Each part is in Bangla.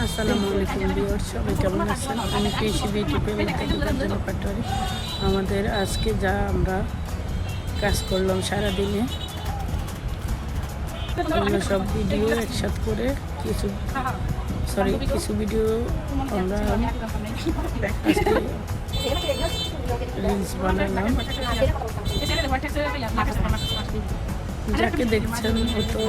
আসসালামু আলাইকুম ভিউয়ার্স, সবাই কেমন আছেন? আমি কৃষি বিউটি পেমেন্ট থেকে জন্য পাটোয়ারি। আমাদের আজকে যা আমরা কাজ করলাম সারাদিনে সব ভিডিও একসাথ করে কিছু ভিডিও আমরা রিলস বানালাম। যাকে দেখছেন ও তো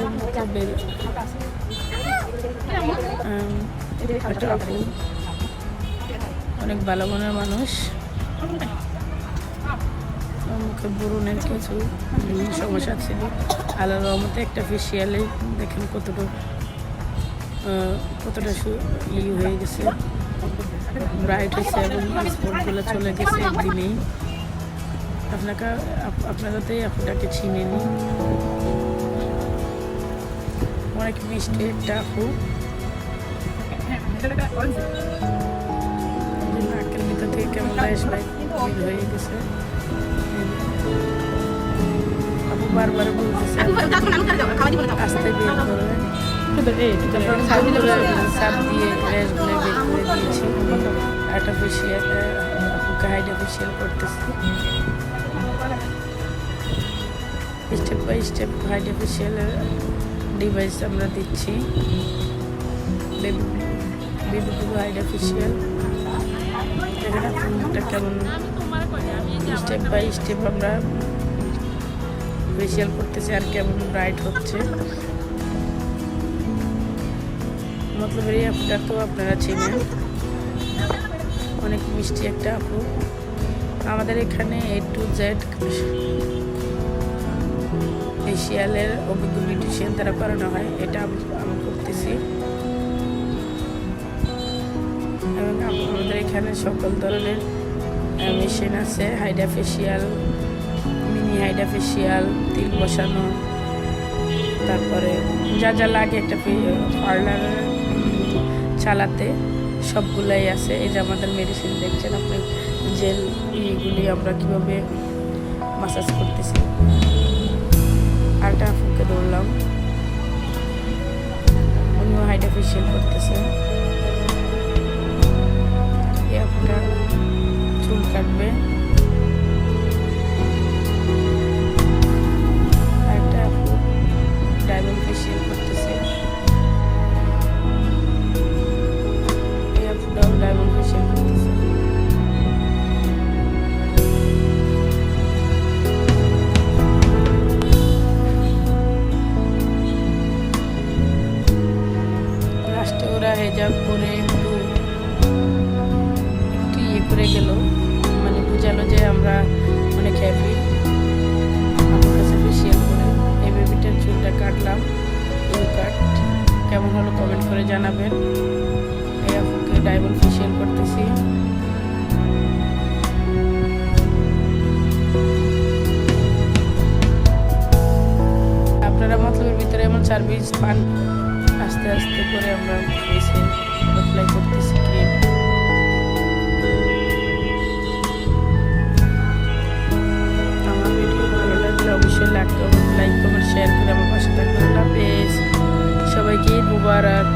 অনেক ভালো মনের মানুষ। মুখে ব্রণের কিছু সমস্যা ছিল, আল্লাহর রহমতে একটা ফেসিয়ালে দেখেন কতটা হয়ে গেছে, ব্রাইট হয়েছে এবং স্পটগুলো চলে গেছে একদিনেই। আপনারাতে আপনাকে চিনে নি। অনেক মিষ্টি একটা আপু, নাকের ভিতর থেকে কেমন হয়ে গেছে। আপু বারবার বলতেছে আস্তে বের করবেন, চাপ দিয়ে রেশগুলো বের করে দিয়েছি। আর্টিফিশিয়াল আপুকে হাইড্রোফেশিয়াল করতেছি, স্টেপ বাই স্টেপ হাইড্রোফেশিয়ালের ডিভাইস আমরা দিচ্ছি। বেবি হাইড্রোফেশিয়াল এখানে মুখটা কেমন স্টেপ বাই স্টেপ আমরা ফেশিয়াল করতেছি আর কেমন ব্রাইট হচ্ছে। মতলবের এই আপুটা তো আপনারা চিনেন, অনেক মিষ্টি একটা আপু। আমাদের এখানে A to Z ফেশিয়ালের অভিজ্ঞ বিউটিশিয়ান দ্বারা করানো হয়, এটা আমি করতেছি। এবং আমাদের এখানে সকল ধরনের মেশিন আছে, হাইড্রোফেশিয়াল, মিনি হাইড্রোফেশিয়াল, তিল বসানো, তারপরে যা যা লাগে একটা পার্লার চালাতে সবগুলাই আছে। এই যে আমাদের মেডিসিন দেখছেন আপনি, জেল এইগুলি আমরা কীভাবে মাসাজ করতেছি। আরেকটা আপুকে ধরলাম, উনিও হাইড্রোফেশিয়াল করতেছে। এই আপুটা চুল কাটবে, আরেকটা আপু ডায়মন্ড ফেশিয়াল করতেছে। এই আপুটাও ডায়মন্ড ফেশিয়াল করতেছে। ওরা হেজাব করে একটু করে গেল, মানে বুঝালো যে আমরা অনেক হ্যাপি আমার কাছে ফেশিয়াল করে। এই বেবিটার চুলটা কাটলাম, কাট কেমন হলো কমেন্ট করে জানাবেন। এই আপুকে ডায়মন্ড ফেশিয়াল করতেছি। আপনারা মতলবের ভিতরে এমন সার্ভিস পান, আস্তে আস্তে করে আমরা ফেসে অ্যাপ্লাই করতেছি ক্রিম। আমার ভিডিও ভালো লাগলে অবশ্যই লাইক কমেন্ট শেয়ার করে আমার পাশে থাকবেন। সবাইকে ঈদ মুবারক।